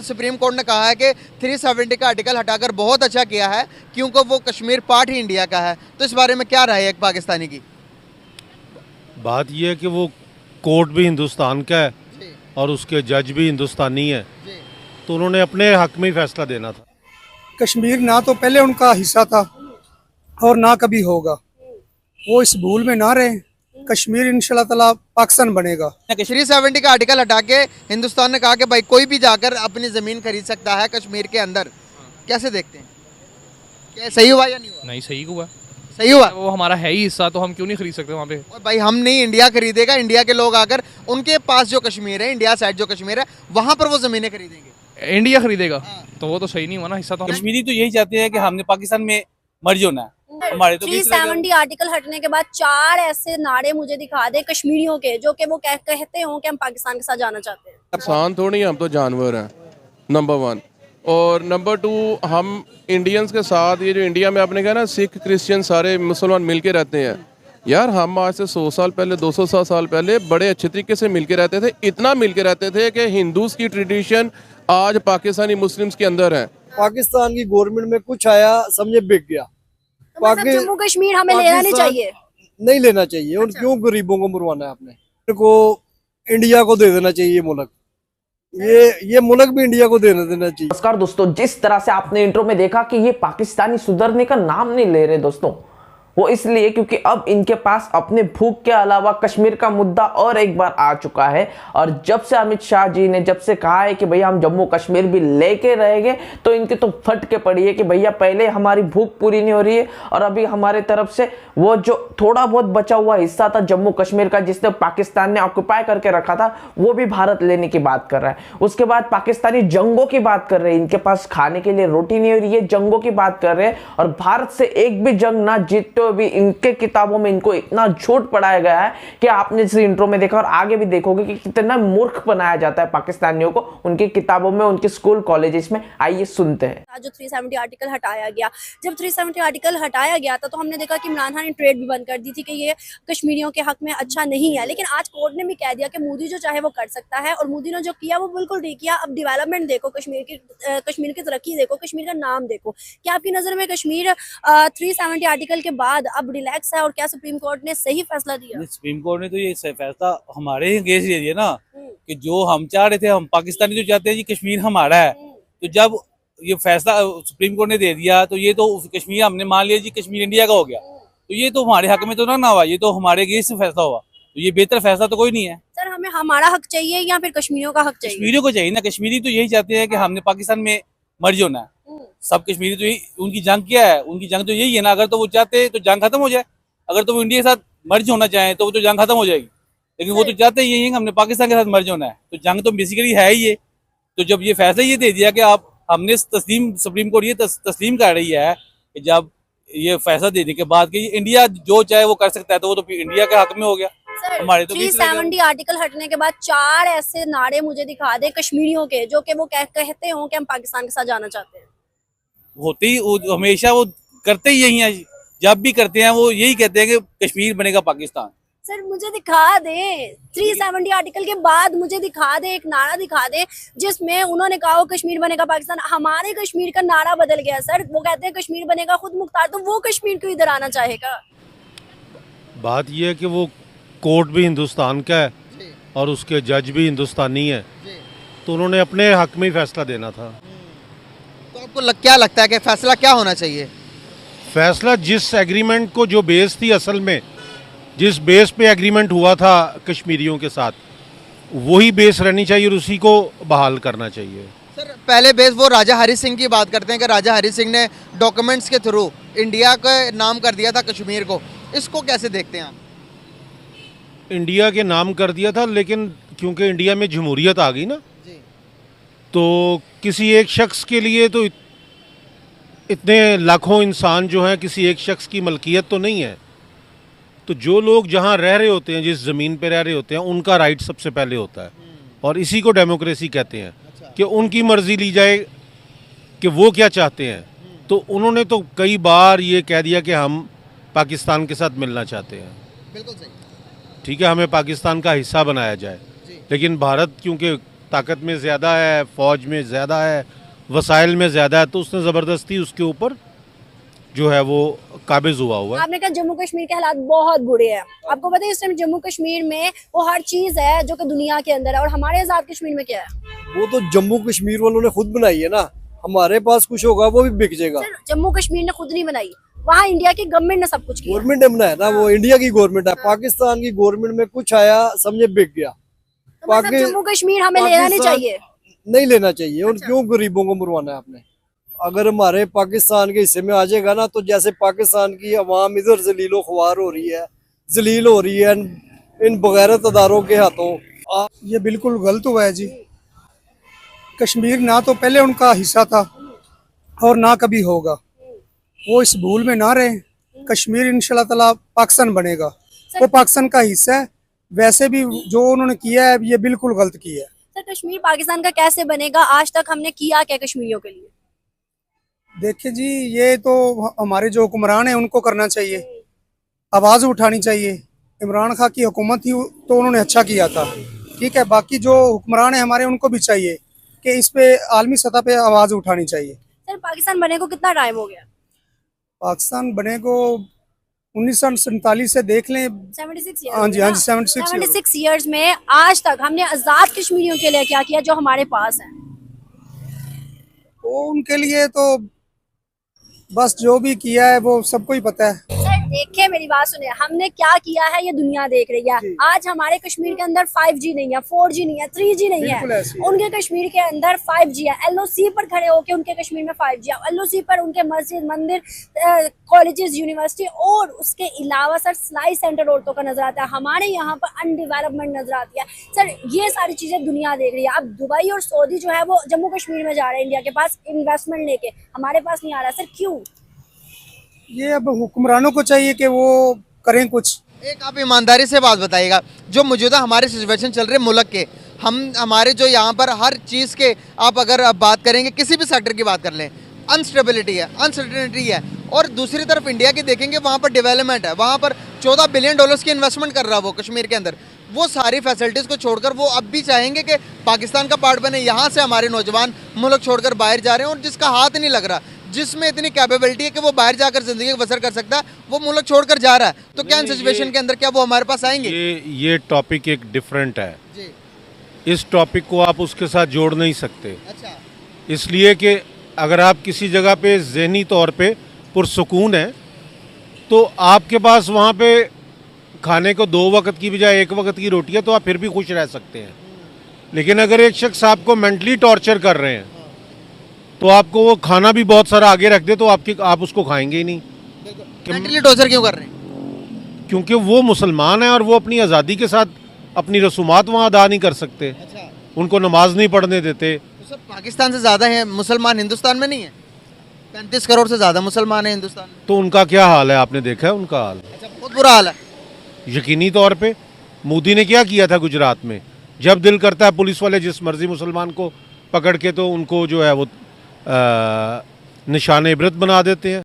आज supreme court ने कहा है कि 370 का आर्टिकल हटाकर बहुत अच्छा किया है क्योंकि वो कश्मीर पार्ट ही इंडिया का है। तो इस बारे में क्या राय है एक पाकिस्तानी की? बात यह है कि वो कोर्ट भी हिंदुस्तान का है और उसके जज भी हिंदुस्तानी है, तो उन्होंने अपने हक में ही फैसला देना था। कश्मीर ना तो पहले उनका हिस्सा था और ना कभी होगा, वो इस भूल में ना रहे। कश्मीर इंशाल्लाह ताला पाकिस्तान बनेगा। 370 का आर्टिकल हटा के हिंदुस्तान ने कहा कि भाई कोई भी जाकर अपनी जमीन खरीद सकता है कश्मीर के अंदर। कैसे देखते हैं, क्या सही हुआ या नहीं हुआ? नहीं, सही हुआ। सही हुआ। वो हमारा है ही हिस्सा, तो हम क्यों नहीं खरीद सकते वहाँ पे? और भाई हम नहीं, इंडिया खरीदेगा। इंडिया के लोग आकर उनके पास जो कश्मीर है, इंडिया साइड जो कश्मीर है, वहां पर वो जमीनें खरीदेंगे। इंडिया खरीदेगा तो वो तो सही नहीं हुआ ना, हिस्सा तो हम। कश्मीरी तो यही चाहते हैं कि हमने पाकिस्तान में मर्ज होना है। हमारे तो 370 आर्टिकल हटने के बाद 4 ऐसे नारे मुझे दिखा दे कश्मीरियों के जो कि वो कहते हो कि हम पाकिस्तान के साथ जाना चाहते हैं। इंसान थोड़ी, हम तो जानवर हैं, नंबर 1। और नंबर 2, हम इंडियंस के साथ ये जो इंडिया में आपने कहा ना सिख क्रिश्चियन सारे मुसलमान मिल के रहते हैं, यार हम आज से 100 साल पहले 200 साल पहले बड़े अच्छे तरीके से मिल के रहते थे। इतना मिल के रहते थे कि हिंदूज की ट्रेडिशन आज पाकिस्तानी मुस्लिम्स के अंदर है। पाकिस्तान की गवर्नमेंट में कुछ आया, समझे बिक गया। तो मतलब जम्मू कश्मीर हमें लेना नहीं चाहिए, नहीं लेना चाहिए। और क्यों गरीबों को मरवाना है? आपने को इंडिया को दे देना चाहिए ये मुल्क, ये मुल्क भी इंडिया को देना चाहिए। नमस्कार दोस्तों, जिस तरह से आपने इंट्रो में देखा कि ये पाकिस्तानी सुधरने का नाम नहीं ले रहे दोस्तों, वो इसलिए क्योंकि अब इनके पास अपने भूख के अलावा कश्मीर का मुद्दा और एक बार आ चुका है। और जब से अमित शाह जी ने जब से कहा है कि भैया हम जम्मू कश्मीर भी लेके रहेंगे, तो इनके तो फट के पड़ी है कि भैया पहले हमारी भूख पूरी नहीं हो रही है और अभी हमारे तरफ से वो जो थोड़ा बहुत बचा हुआ हिस्सा था जम्मू कश्मीर का, जिसने पाकिस्तान ने ऑक्यूपाई करके रखा था, वो भी भारत लेने की बात कर रहा है। उसके बाद पाकिस्तानी जंगों की बात कर रहे हैं, इनके पास खाने के लिए रोटी नहीं हो रही है, जंगों की बात कर रहे हैं। और भारत से एक भी जंग ना जीत भी इनके किताबों में इनको इतना झूठ पढ़ाया गया है कि आपने इस इंट्रो में देखा और आगे भी देखोगे कि कितना मूर्ख बनाया जाता है पाकिस्तानियों को उनकी किताबों में, उनके स्कूल कॉलेजेस में। आइए सुनते हैं। जो 370 आर्टिकल हटाया गया, जब 370 आर्टिकल हटाया गया था तो हमने देखा कि इमरान खान ने ट्रेड भी बंद कर दी थी कि ये कश्मीरियों के हक में अच्छा नहीं है। लेकिन आज कोर्ट ने भी कह दिया कि मोदी जो चाहे वो कर सकता है, और मोदी ने जो किया वो बिल्कुल ठीक किया। अब डेवलपमेंट देखो, कश्मीर की तरक्की देखो, कश्मीर का नाम देखो। क्या आपकी नज़र में कश्मीर 370 आर्टिकल के बाद अब रिलैक्स है? और क्या सुप्रीम कोर्ट ने सही फैसला दिया? सुप्रीम कोर्ट ने तो ये फैसला हमारे ही अगेंस्ट दे दिया ना, कि जो हम चाह रहे थे, हम पाकिस्तानी जो चाहते हैं जी कश्मीर हमारा है, तो जब ये फैसला सुप्रीम कोर्ट ने दे दिया तो ये तो कश्मीर हमने मान लिया जी कश्मीर इंडिया का हो गया, तो ये तो हमारे हक में तो ना हुआ, ये तो हमारे अगेंस्ट फैसला हुआ। तो ये बेहतर फैसला तो कोई नहीं है। सर, हमें हमारा हक चाहिए या फिर कश्मीरियों का हक चाहिए? कश्मीरियों को चाहिए ना, कश्मीरी तो यही चाहते हैं कि हमने पाकिस्तान में मर्ज होना है। सब कश्मीरी तो यही, उनकी जंग क्या है, उनकी जंग तो यही है ना। अगर तो वो चाहते तो जंग खत्म हो जाए, अगर तो वो इंडिया के साथ मर्ज होना चाहें तो वो तो जंग खत्म हो जाएगी। लेकिन वो तो चाहते ही है कि हमने पाकिस्तान के साथ मर्ज होना है, तो जंग तो बेसिकली है ही ये। तो जब ये फैसला ये दे दिया कि आप हमने तस्लीम, सुप्रीम कोर्ट ये तस्लीम कर रही है कि जब ये फैसला देने के बाद कि इंडिया जो चाहे वो कर सकता है, तो वो तो इंडिया के हक में हो गया। हमारे तो 370 आर्टिकल हटने के बाद 4 ऐसे नारे मुझे दिखा दे कश्मीरियों के जो कि वो कहते हो कि हम पाकिस्तान के साथ जाना चाहते हैं। होते ही हमेशा वो करते ही यही है, जब भी करते हैं वो यही कहते हैं कि कश्मीर बनेगा पाकिस्तान। सर, मुझे दिखा दे 370 आर्टिकल के बाद, मुझे दिखा दे, एक नारा दिखा दे जिसमें उन्होंने कहा हो कश्मीर बनेगा पाकिस्तान। हमारे कश्मीर का नारा बदल गया सर, वो कहते हैं कश्मीर बनेगा खुद मुख्तार, तो वो कश्मीर क्यों इधर आना चाहेगा? बात यह है कि वो कोर्ट भी हिंदुस्तान का है और उसके जज भी हिंदुस्तानी है, तो उन्होंने अपने हक में ही फैसला देना था। तो आपको क्या लगता है कि फैसला क्या होना चाहिए? फैसला जिस एग्रीमेंट को, जो बेस थी असल में, जिस बेस पे एग्रीमेंट हुआ था कश्मीरियों के साथ, वही बेस रहनी चाहिए और उसी को बहाल करना चाहिए। सर, पहले बेस वो राजा हरी सिंह की बात करते हैं कि राजा हरी सिंह ने डॉक्यूमेंट्स के थ्रू इंडिया का नाम कर दिया था कश्मीर को। इसको कैसे देखते हैं आप? इंडिया के नाम कर दिया था, लेकिन क्योंकि इंडिया में जमहूरियत आ गई ना जी, तो किसी एक शख्स के लिए तो इतने लाखों इंसान जो हैं किसी एक शख्स की मलकियत तो नहीं है। तो जो लोग जहां रह रहे होते हैं, जिस ज़मीन पे रह रहे होते हैं, उनका राइट सबसे पहले होता है, और इसी को डेमोक्रेसी कहते हैं। कि उनकी मर्जी ली जाए कि वो क्या चाहते हैं। तो उन्होंने तो कई बार ये कह दिया कि हम पाकिस्तान के साथ मिलना चाहते हैं। बिल्कुल सही। ठीक है, हमें पाकिस्तान का हिस्सा बनाया जाए, लेकिन भारत क्योंकि ताकत में ज़्यादा है, फ़ौज में ज़्यादा है, वसाइल में ज़्यादा है, तो उसने ज़बरदस्ती उसके ऊपर जो है वो काबिज हुआ हुआ है। आपने कहा जम्मू कश्मीर के हालात बहुत बुरे हैं, आपको पता है इस टाइम जम्मू कश्मीर में वो हर चीज है जो कि दुनिया के अंदर है, और हमारे आजाद कश्मीर में क्या है? वो तो जम्मू कश्मीर वालों ने खुद बनाई है ना, हमारे पास कुछ होगा वो भी बिक जाएगा। सर, जम्मू कश्मीर ने खुद नहीं बनाई, वहाँ इंडिया की गवर्नमेंट ने सब कुछ किया। गवर्नमेंट ने बनाया ना, वो इंडिया की गवर्नमेंट है। पाकिस्तान की गवर्नमेंट में कुछ आया समझे बिक गया। तो मतलब जम्मू कश्मीर हमें लेना नहीं चाहिए? नहीं लेना चाहिए। और क्यों गरीबों को मरवाना है आपने? अगर हमारे पाकिस्तान के हिस्से में आ जाएगा ना, तो जैसे पाकिस्तान की अवाम इधर जलीलो ख्वार हो रही है, जलील हो रही है इन बगैरत अदारों के हाथों। ये बिल्कुल गलत हुआ है जी। कश्मीर ना तो पहले उनका हिस्सा था और ना कभी होगा। वो इस भूल में ना रहे। कश्मीर इंशाल्लाह ताला पाकिस्तान बनेगा, वो पाकिस्तान का हिस्सा है। वैसे भी जो उन्होंने किया है ये बिल्कुल गलत किया है। सर, कश्मीर पाकिस्तान का कैसे बनेगा? आज तक हमने किया क्या कश्मीरियों के लिए? देखिए जी, ये तो हमारे जो हुक्मरान है उनको करना चाहिए, आवाज़ उठानी चाहिए। इमरान खान की हुकूमत थी तो उन्होंने अच्छा किया था, ठीक है। बाकी जो हुक्मरान है हमारे, उनको भी चाहिए कि इस पे आलमी सतह पे आवाज़ उठानी चाहिए। सर, पाकिस्तान बने को कितना टाइम हो गया? पाकिस्तान बने को 1947 से देख लें। 76 हाँ जी, हाँ जी, 76 ईयर्स में आज तक हमने आजाद कश्मीरियों के लिए क्या किया जो हमारे पास है? तो उनके लिए तो बस जो भी किया है वो सबको ही पता है। सर देखिए, मेरी बात सुनिए, हमने क्या किया है ये दुनिया देख रही है। आज हमारे कश्मीर के अंदर 5G नहीं है, 4G नहीं है, 3G नहीं है। उनके कश्मीर के अंदर 5G है। LOC पर खड़े होके उनके कश्मीर में 5G है। LOC पर उनके मस्जिद, मंदिर, कॉलेजेस, यूनिवर्सिटी और उसके अलावा सर सिलाई सेंटर औरतों का नजर आता है। हमारे यहाँ पर अनडेवलपमेंट नजर आती है। सर ये सारी चीजें दुनिया देख रही है। अब दुबई और सऊदी जो है वो जम्मू कश्मीर में जा रहे हैं इंडिया के पास इन्वेस्टमेंट लेके, हमारे पास नहीं आ रहा। सर क्यों? ये अब हुक्मरानों को चाहिए कि वो करें कुछ। एक आप ईमानदारी से बात बताइएगा, जो मौजूदा हमारे सिचुएशन चल रहे मुल्क के, हमारे जो यहाँ पर हर चीज़ के आप अगर आप बात करेंगे, किसी भी सेक्टर की बात कर लें, अनस्टेबिलिटी है, अनसर्टेनिटी है। और दूसरी तरफ इंडिया की देखेंगे, वहाँ पर डेवलपमेंट है, वहाँ पर $14 बिलियन की इन्वेस्टमेंट कर रहा है वो कश्मीर के अंदर। वो सारी फैसिलिटीज़ को छोड़कर वो अब भी चाहेंगे कि पाकिस्तान का पार्ट बने। यहाँ से हमारे नौजवान मुल्क छोड़कर बाहर जा रहे हैं, और जिसका हाथ नहीं लग रहा, जिसमें इतनी कैपेबिलिटी है कि वो बाहर जाकर जिंदगी बसर कर सकता है, वो मुल्क छोड़कर जा रहा है। तो क्या इन सिचुएशन के अंदर क्या वो हमारे पास आएंगे? ये टॉपिक एक डिफरेंट है जी। इस टॉपिक को आप उसके साथ जोड़ नहीं सकते, अच्छा। इसलिए कि अगर आप किसी जगह पे ज़हनी तौर पे पुरसुकून है तो आपके पास वहाँ पे खाने को 2 वक्त की बजाय 1 वक्त की रोटी है, तो आप फिर भी खुश रह सकते हैं। लेकिन अगर एक शख्स आपको मेंटली टॉर्चर कर रहे हैं तो आपको वो खाना भी बहुत सारा आगे रख दे तो आप उसको खाएंगे ही नहीं। मेंटली टॉर्चर क्यों कर रहे हैं? क्योंकि वो मुसलमान है और वो अपनी आज़ादी के साथ अपनी रसूमात वहाँ अदा नहीं कर सकते। अच्छा। उनको नमाज नहीं पढ़ने देते। तो सब पाकिस्तान से ज़्यादा है मुसलमान हिंदुस्तान में नहीं है? 35 करोड़ से ज़्यादा मुसलमान है हिंदुस्तान में। तो उनका क्या हाल है, आपने देखा है उनका हाल? अच्छा, बहुत बुरा हाल है। यकीनी तौर पे मोदी ने क्या किया था गुजरात में, जब दिल करता है पुलिस वाले जिस मर्जी मुसलमान को पकड़ के तो उनको जो है वो निशान इबरत बना देते हैं।